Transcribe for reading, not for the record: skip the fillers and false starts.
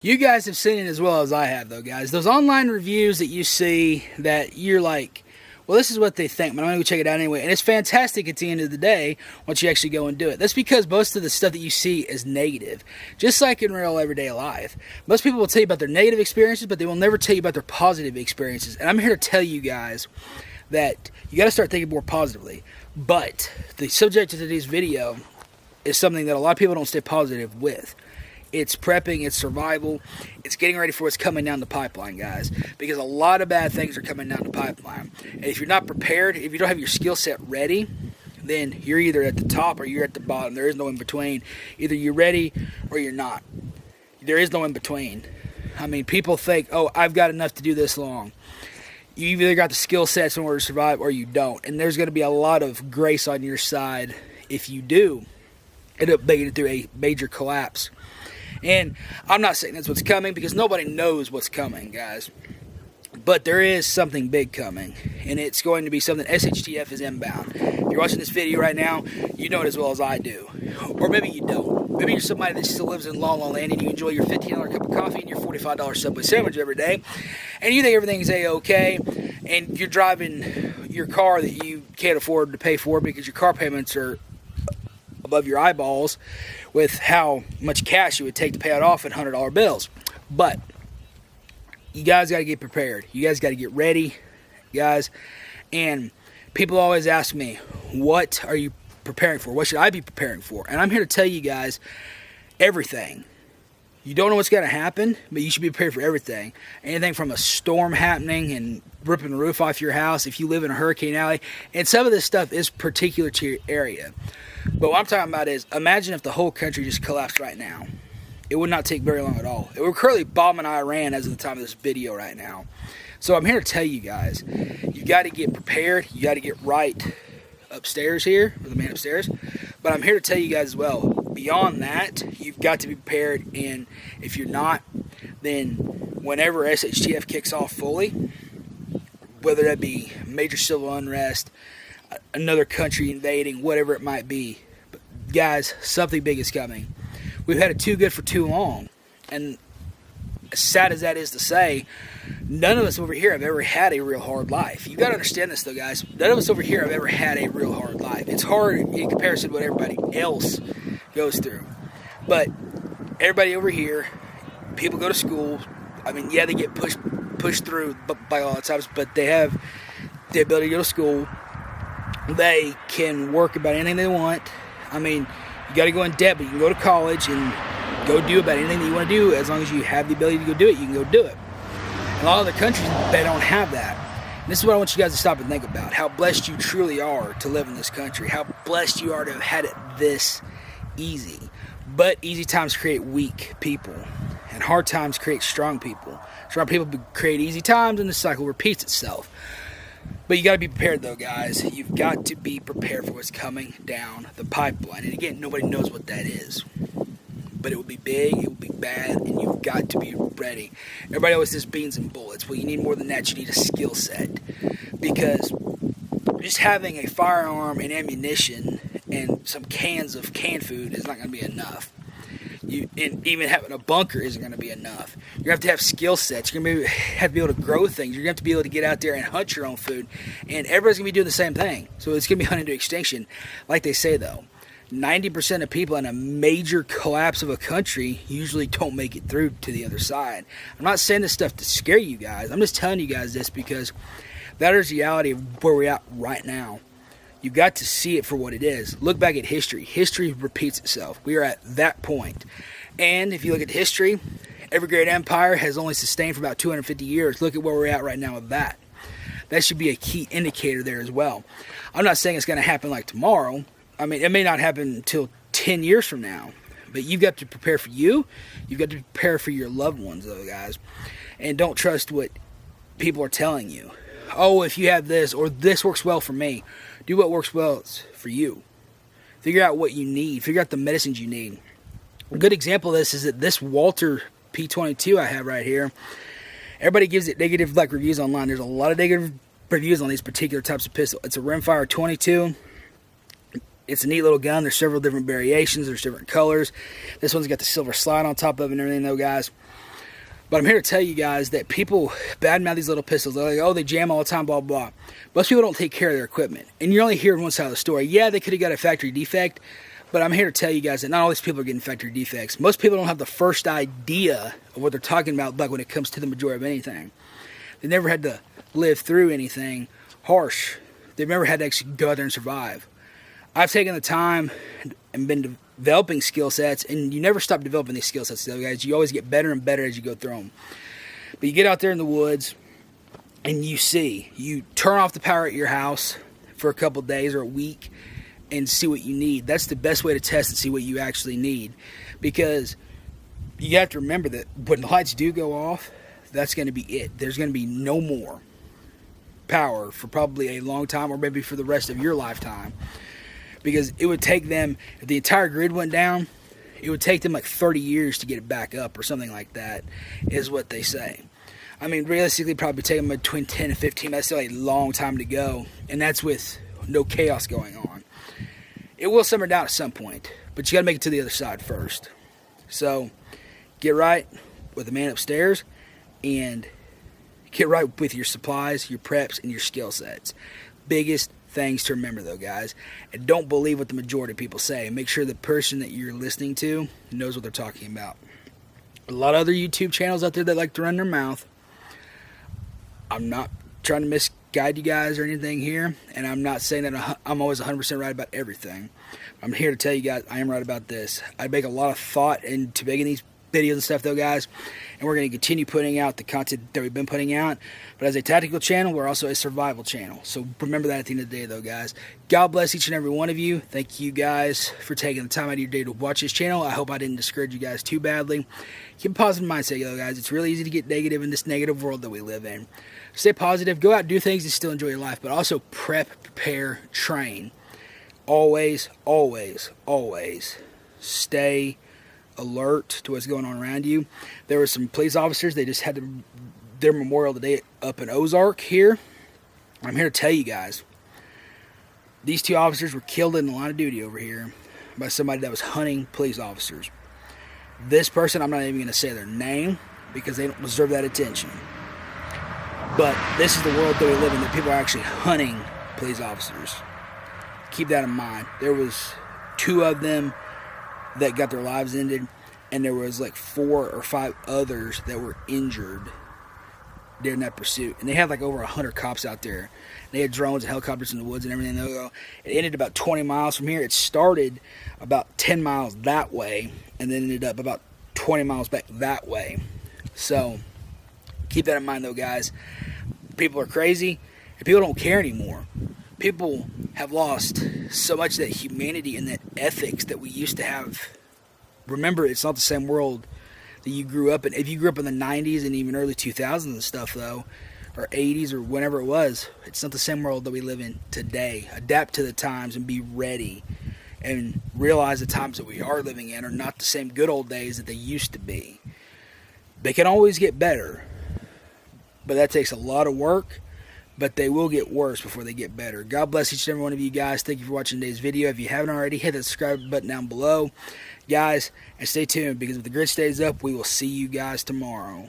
You guys have seen it as well as I have, though, guys. Those online reviews that you see that you're like, well, this is what they think, but I'm going to go check it out anyway. And it's fantastic at the end of the day once you actually go and do it. That's because most of the stuff that you see is negative. Just like in real everyday life. Most people will tell you about their negative experiences, but they will never tell you about their positive experiences. And I'm here to tell you guys that you got to start thinking more positively. But the subject of today's video is something that a lot of people don't stay positive with. It's prepping, it's survival, it's getting ready for what's coming down the pipeline, guys. Because a lot of bad things are coming down the pipeline. And if you're not prepared, if you don't have your skill set ready, then you're either at the top or you're at the bottom. There is no in between. Either you're ready or you're not. There is no in between. I mean, people think, oh, I've got enough to do this long. You've either got the skill sets in order to survive or you don't. And there's going to be a lot of grace on your side if you do end up making it through a major collapse. And I'm not saying that's what's coming because nobody knows what's coming, guys. But there is something big coming. And it's going to be something SHTF is inbound. If you're watching this video right now, you know it as well as I do. Or maybe you don't. Maybe you're somebody that still lives in La La Land and you enjoy your $15 cup of coffee and your $45 Subway sandwich every day. And you think everything's A-okay. And you're driving your car that you can't afford to pay for because your car payments are above your eyeballs with how much cash it would take to pay it off in $100 bills. But you guys got to get prepared. You guys got to get ready, guys. And people always ask me, what are you preparing for? What should I be preparing for? And I'm here to tell you guys everything. You don't know what's going to happen, but you should be prepared for everything. Anything from a storm happening and ripping the roof off your house if you live in a hurricane alley. And some of this stuff is particular to your area. But what I'm talking about is, imagine if the whole country just collapsed right now. It would not take very long at all. We're currently bombing Iran as of the time of this video right now. So I'm here to tell you guys, you got to get prepared. You got to get right upstairs here, with the man upstairs. But I'm here to tell you guys as well, beyond that, you've got to be prepared. And if you're not, then whenever SHTF kicks off fully, whether that be major civil unrest, another country invading, whatever it might be. But guys, something big is coming. We've had it too good for too long. And as sad as that is to say, none of us over here have ever had a real hard life. You got to understand this though, guys. None of us over here have ever had a real hard life. It's hard in comparison to what everybody else goes through. But everybody over here, people go to school. I mean, yeah, they get pushed through by all the times, but they have the ability to go to school. They can work about anything they want. I mean, you got to go in debt, but you can go to college and go do about anything that you want to do. As long as you have the ability to go do it, you can go do it. In a lot of other countries, they don't have that. And this is what I want you guys to stop and think about. How blessed you truly are to live in this country. How blessed you are to have had it this easy. But easy times create weak people. And hard times create strong people. Strong people create easy times, and the cycle repeats itself. But you got to be prepared though, guys. You've got to be prepared for what's coming down the pipeline. And again, nobody knows what that is. But it will be big, it will be bad, and you've got to be ready. Everybody always says beans and bullets. Well, you need more than that. You need a skill set. Because just having a firearm and ammunition and some cans of canned food is not going to be enough. And even having a bunker isn't going to be enough. You're going to have skill sets. You're going to have to be able to grow things. You're going to have to be able to get out there and hunt your own food. And everybody's going to be doing the same thing. So it's going to be hunted to extinction. Like they say, though, 90% of people in a major collapse of a country usually don't make it through to the other side. I'm not saying this stuff to scare you guys. I'm just telling you guys this because that is the reality of where we're at right now. You've got to see it for what it is. Look back at history. History repeats itself. We are at that point. And if you look at history, every great empire has only sustained for about 250 years. Look at where we're at right now with that. That should be a key indicator there as well. I'm not saying it's going to happen like tomorrow. I mean, it may not happen until 10 years from now. But you've got to prepare for you. You've got to prepare for your loved ones, though, guys. And don't trust what people are telling you. Oh, if you have this, or this works well for me. Do what works well for you. Figure out what you need. Figure out the medicines you need. A good example of this is that this Walther P22 I have right here, everybody gives it negative reviews online. There's a lot of negative reviews on these particular types of pistol. It's a Rimfire 22. It's a neat little gun. There's several different variations. There's different colors. This one's got the silver slide on top of it and everything though, guys. But I'm here to tell you guys that people badmouth these little pistols. They're like, oh, they jam all the time, blah, blah. Most people don't take care of their equipment. And you're only hearing one side of the story. Yeah, they could have got a factory defect, but I'm here to tell you guys that not all these people are getting factory defects. Most people don't have the first idea of what they're talking about, like when it comes to the majority of anything. They never had to live through anything harsh. They've never had to actually go out there and survive. I've taken the time and been developing skill sets, and you never stop developing these skill sets, though, guys. You always get better and better as you go through them. But you get out there in the woods, and you turn off the power at your house for a couple days or a week and see what you need. That's the best way to test and see what you actually need, because you have to remember that when the lights do go off, that's going to be it. There's going to be no more power for probably a long time, or maybe for the rest of your lifetime. Because it would take them, if the entire grid went down, it would take them like 30 years to get it back up or something like that, is what they say. I mean, realistically, probably take them between 10 and 15. That's still a long time to go, and that's with no chaos going on. It will simmer down at some point, but you got to make it to the other side first. So, get right with the man upstairs, and get right with your supplies, your preps, and your skill sets. Biggest things to remember, though, guys. And don't believe what the majority of people say. Make sure the person that you're listening to knows what they're talking about. A lot of other YouTube channels out there that like to run their mouth. I'm not trying to misguide you guys or anything here, and I'm not saying that I'm always 100% right about everything. I'm here to tell you guys I am right about this. I make a lot of thought into making these videos and stuff, though, guys, and we're going to continue putting out the content that we've been putting out. But as a tactical channel, we're also a survival channel, so remember that at the end of the day, though, guys. God bless each and every one of you. Thank you guys for taking the time out of your day to watch this channel. I hope I didn't discourage you guys too badly. Keep a positive mindset, though, guys. It's really easy to get negative in this negative world that we live in. Stay positive, go out and do things and still enjoy your life, but also prepare, train. Always, always, always stay alert to what's going on around you. There were some police officers, they just had their memorial today up in Ozark here. I'm here to tell you guys, these two officers were killed in the line of duty over here by somebody that was hunting police officers. This person, I'm not even going to say their name because they don't deserve that attention. But this is the world that we live in, that people are actually hunting police officers. Keep that in mind. There was 2 of them that got their lives ended, and there was like 4 or 5 others that were injured during that pursuit. And they had like over 100 cops out there. They had drones and helicopters in the woods and everything. It ended about 20 miles from here. It started about 10 miles that way, and then ended up about 20 miles back that way. So keep that in mind, though, guys. People are crazy, and people don't care anymore. People have lost so much of that humanity and that ethics that we used to have. Remember, it's not the same world that you grew up in. If you grew up in the 90s and even early 2000s and stuff, though, or 80s or whenever it was, it's not the same world that we live in today. Adapt to the times and be ready, and realize the times that we are living in are not the same good old days that they used to be. They can always get better, but that takes a lot of work. But they will get worse before they get better. God bless each and every one of you guys. Thank you for watching today's video. If you haven't already, hit the subscribe button down below, guys, and stay tuned, because if the grid stays up, we will see you guys tomorrow.